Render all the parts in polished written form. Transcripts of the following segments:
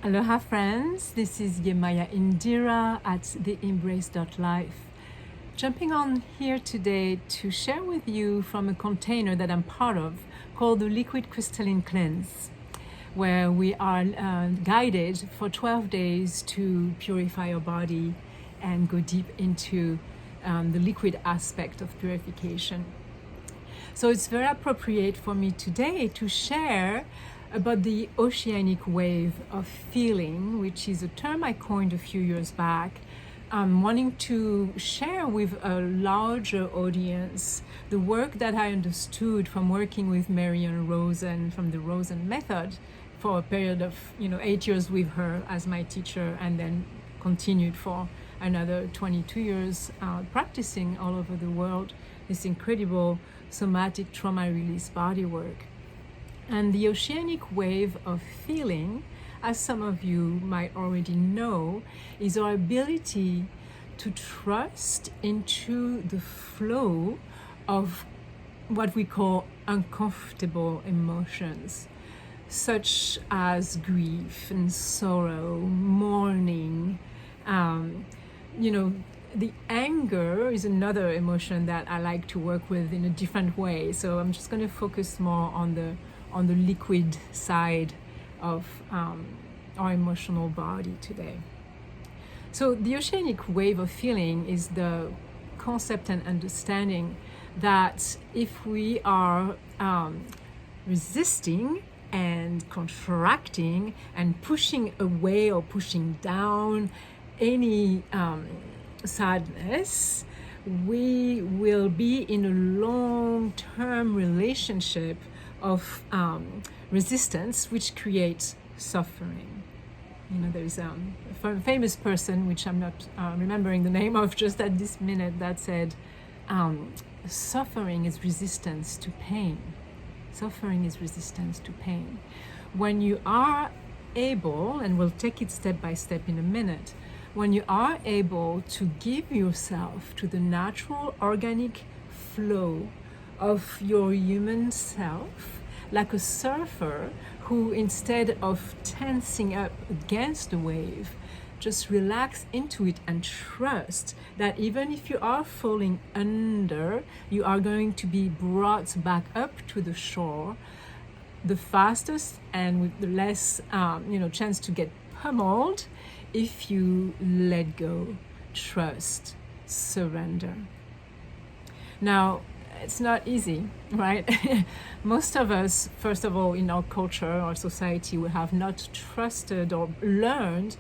Aloha friends, this is Yemaya Indira at theembrace.life. Jumping on here today to share with you from a container that I'm part of called the Liquid Crystalline Cleanse, where we are guided for 12 days to purify your body and go deep into the liquid aspect of purification. So it's very appropriate for me today to share about the Oceanic Wave of Feeling, which is a term I coined a few years back. I'm wanting to share with a larger audience the work that I understood from working with Marianne Rosen from the Rosen method for a period of 8 years with her as my teacher, and then continued for another 22 years practicing all over the world this incredible somatic trauma release body work. And the Oceanic Wave of Feeling, as some of you might already know, is our ability to trust into the flow of what we call uncomfortable emotions, such as grief and sorrow, mourning. The anger is another emotion that I like to work with in a different way. So I'm just going to focus more on the liquid side of our emotional body today. So the Oceanic Wave of Feeling is the concept and understanding that if we are resisting and contracting and pushing away or pushing down any sadness, we will be in a long-term relationship of resistance, which creates suffering. There's a famous person, which I'm not remembering the name of just at this minute, that said, suffering is resistance to pain. Suffering is resistance to pain. When you are able, and we'll take it step by step in a minute, when you are able to give yourself to the natural organic flow of your human self, like a surfer who, instead of tensing up against the wave, just relax into it and trust that even if you are falling under, you are going to be brought back up to the shore the fastest and with the less chance to get pummeled if you let go, trust, surrender. Now, it's not easy, right? Most of us, first of all, in our culture or society, we have not trusted or learned.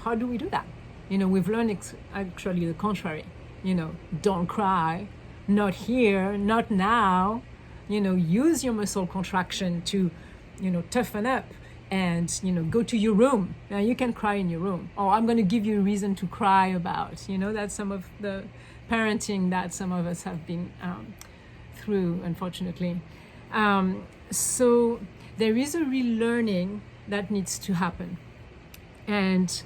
How do we do that? We've learned actually the contrary. Don't cry, not here, not now. Use your muscle contraction to, toughen up and, go to your room. Now you can cry in your room. Or I'm going to give you a reason to cry about. That's some of the parenting that some of us have been through, unfortunately. So there is a relearning that needs to happen. And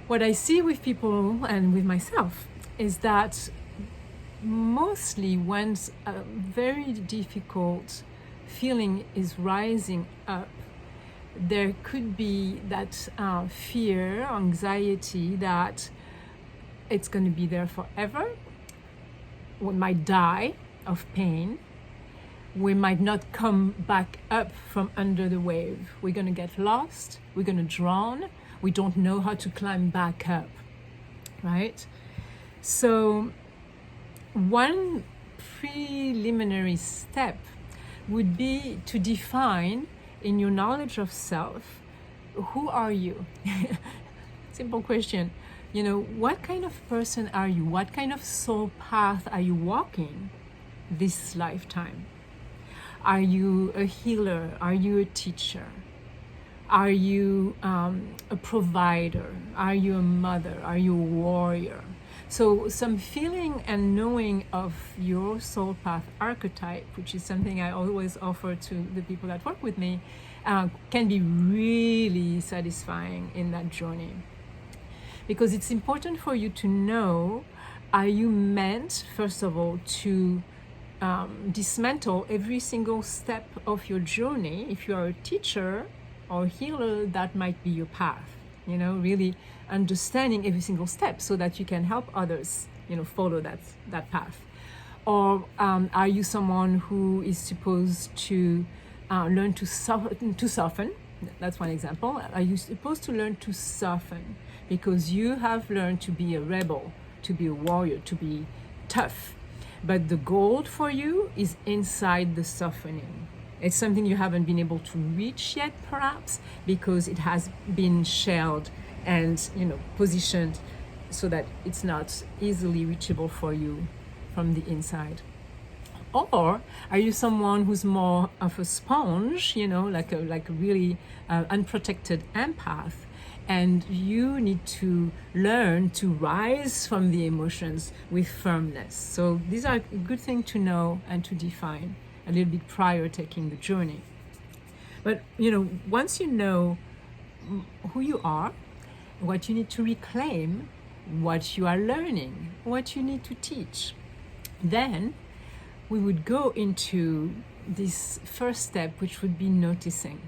what I see with people and with myself is that mostly when a very difficult feeling is rising up, there could be that fear, anxiety that it's going to be there forever. We might die of pain. We might not come back up from under the wave. We're going to get lost. We're going to drown. We don't know how to climb back up, right? So one preliminary step would be to define in your knowledge of self, who are you? Simple question. What kind of person are you? What kind of soul path are you walking this lifetime? Are you a healer? Are you a teacher? Are you a provider? Are you a mother? Are you a warrior? So some feeling and knowing of your soul path archetype, which is something I always offer to the people that work with me, can be really satisfying in that journey. Because it's important for you to know, are you meant, first of all, to dismantle every single step of your journey? If you are a teacher, or healer, that might be your path. Really understanding every single step so that you can help others, follow that path. Or are you someone who is supposed to learn to soften? That's one example. Are you supposed to learn to soften because you have learned to be a rebel, to be a warrior, to be tough? But the gold for you is inside the softening. It's something you haven't been able to reach yet, perhaps, because it has been shelled and positioned so that it's not easily reachable for you from the inside. Or are you someone who's more of a sponge, like a really unprotected empath, and you need to learn to rise from the emotions with firmness? So these are a good thing to know and to define a little bit prior taking the journey. But once you know who you are, what you need to reclaim, what you are learning, what you need to teach, then we would go into this first step, which would be noticing.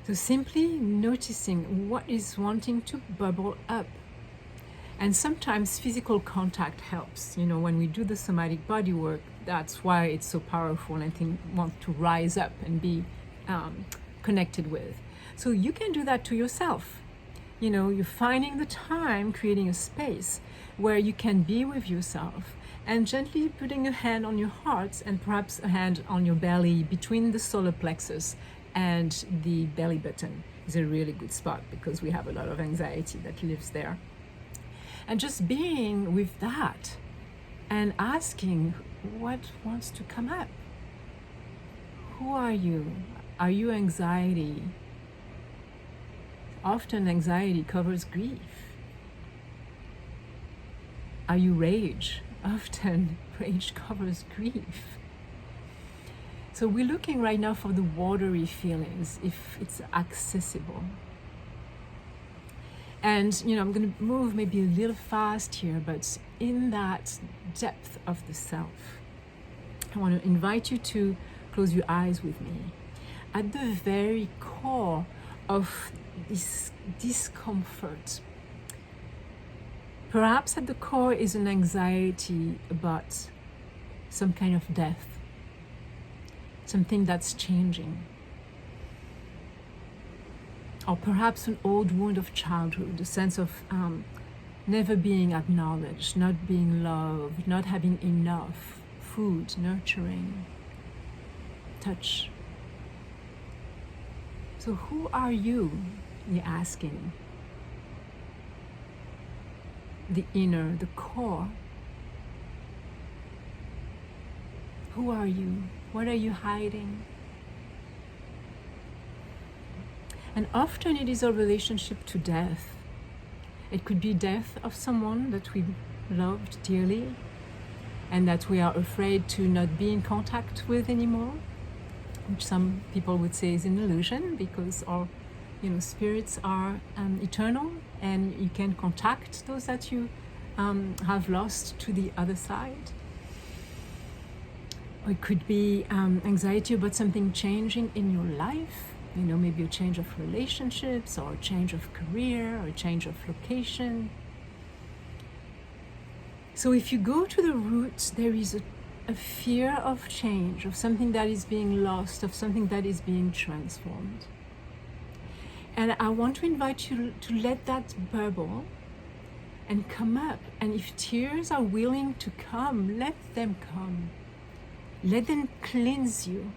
So simply noticing what is wanting to bubble up. And sometimes physical contact helps. When we do the somatic body work, that's why it's so powerful and things want to rise up and be connected with. So you can do that to yourself. You're finding the time, creating a space where you can be with yourself and gently putting a hand on your heart and perhaps a hand on your belly between the solar plexus and the belly button is a really good spot because we have a lot of anxiety that lives there. And just being with that and asking what wants to come up. Who are you? Are you anxiety? Often anxiety covers grief. Are you rage? Often rage covers grief. So we're looking right now for the watery feelings, if it's accessible. And I'm going to move maybe a little fast here, but in that depth of the self, I want to invite you to close your eyes with me. At the very core of this discomfort, perhaps at the core is an anxiety about some kind of death, something that's changing. Or perhaps an old wound of childhood, a sense of never being acknowledged, not being loved, not having enough food, nurturing, touch. So who are you, you're asking? The inner, the core. Who are you? What are you hiding? And often it is a relationship to death. It could be death of someone that we loved dearly and that we are afraid to not be in contact with anymore, which some people would say is an illusion because our spirits are eternal and you can contact those that you have lost to the other side. Or it could be anxiety about something changing in your life. Maybe a change of relationships or a change of career or a change of location. So if you go to the roots, there is a fear of change, of something that is being lost, of something that is being transformed. And I want to invite you to let that bubble and come up. And if tears are willing to come, let them come. Let them cleanse you.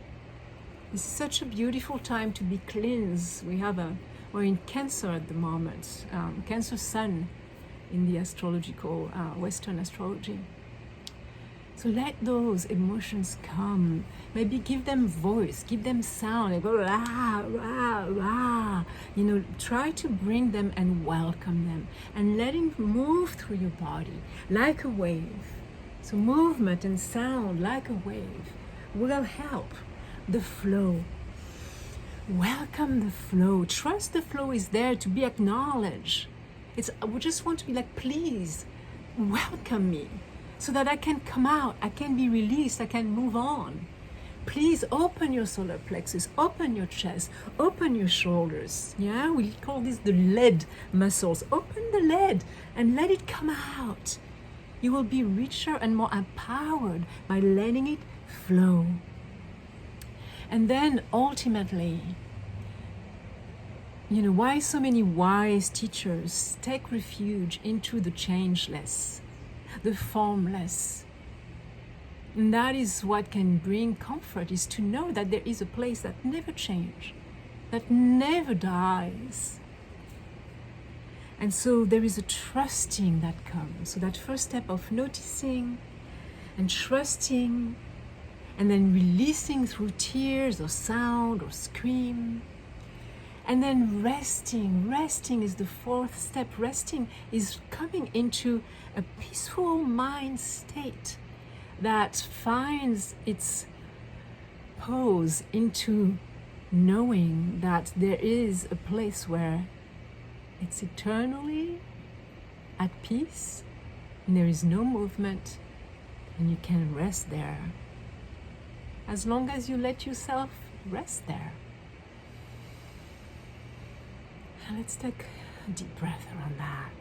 It's such a beautiful time to be cleansed. We're in Cancer at the moment, Cancer Sun in the astrological, Western astrology. So let those emotions come. Maybe give them voice, give them sound. Like, go rah, rah, rah. Try to bring them and welcome them and letting move through your body like a wave. So movement and sound like a wave will help the flow. Welcome the flow. Trust the flow is there to be acknowledged. We just want to be like, please welcome me so that I can come out, I can be released, I can move on. Please open your solar plexus, open your chest, open your shoulders. Yeah, we call this the lead muscles. Open the lead and let it come out. You will be richer and more empowered by letting it flow. And then ultimately, why so many wise teachers take refuge into the changeless, the formless. And that is what can bring comfort, is to know that there is a place that never changes, that never dies. And so there is a trusting that comes. So that first step of noticing and trusting, and then releasing through tears or sound or scream. And then resting. Resting is the fourth step. Resting is coming into a peaceful mind state that finds its pose into knowing that there is a place where it's eternally at peace and there is no movement, and you can rest there as long as you let yourself rest there. And let's take a deep breath around that.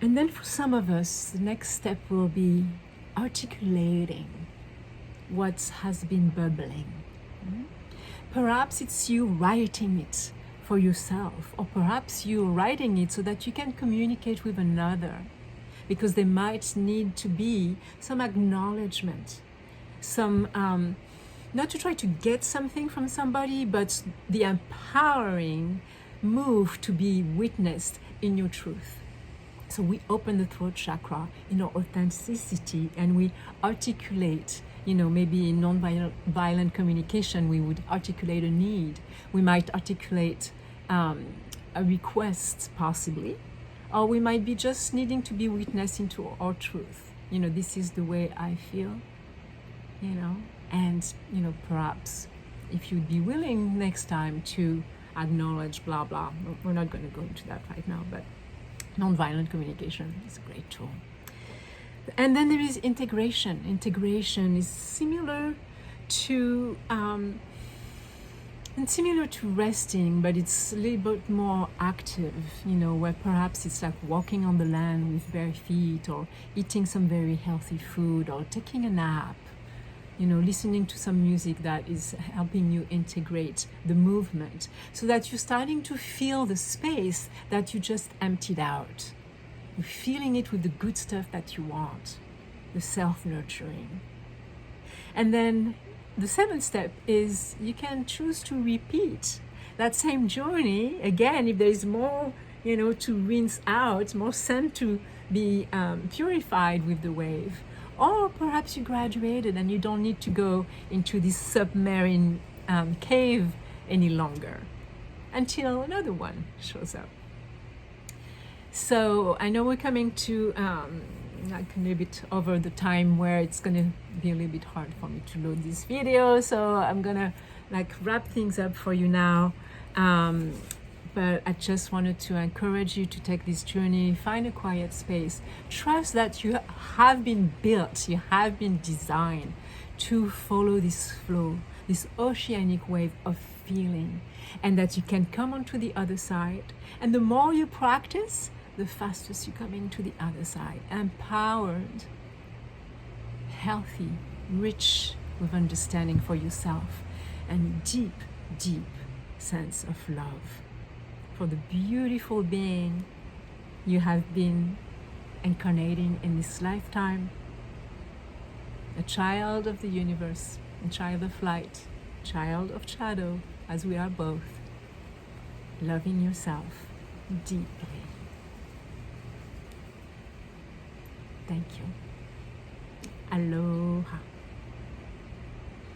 And then for some of us, the next step will be articulating what has been bubbling. Perhaps it's you writing it for yourself, or perhaps you're writing it so that you can communicate with another, because there might need to be some acknowledgement, some, not to try to get something from somebody, but the empowering move to be witnessed in your truth. So we open the throat chakra in our authenticity, and we articulate, maybe in non-violent communication, we would articulate a need. We might articulate a request, possibly, or we might be just needing to be witnessed into our truth. This is the way I feel, and, perhaps if you'd be willing next time to acknowledge blah, blah. We're not going to go into that right now, but nonviolent communication is a great tool. And then there is integration. Integration is similar to resting, but it's a little bit more active, where perhaps it's like walking on the land with bare feet, or eating some very healthy food, or taking a nap, listening to some music that is helping you integrate the movement, so that you're starting to feel the space that you just emptied out. You're feeling it with the good stuff that you want, the self-nurturing. And then the seventh step is you can choose to repeat that same journey again if there is more, to rinse out, more sand to be purified with the wave. Or perhaps you graduated and you don't need to go into this submarine cave any longer until another one shows up. So I know we're coming to like a little bit over the time where it's going to be a little bit hard for me to load this video. So I'm going to wrap things up for you now. But I just wanted to encourage you to take this journey, find a quiet space. Trust that you have been built, you have been designed to follow this flow, this oceanic wave of feeling, and that you can come onto the other side. And the more you practice, the fastest you come into the other side, empowered, healthy, rich with understanding for yourself, and deep, deep sense of love for the beautiful being you have been incarnating in this lifetime, a child of the universe, a child of light, child of shadow, as we are both, loving yourself deeply. Thank you. Aloha.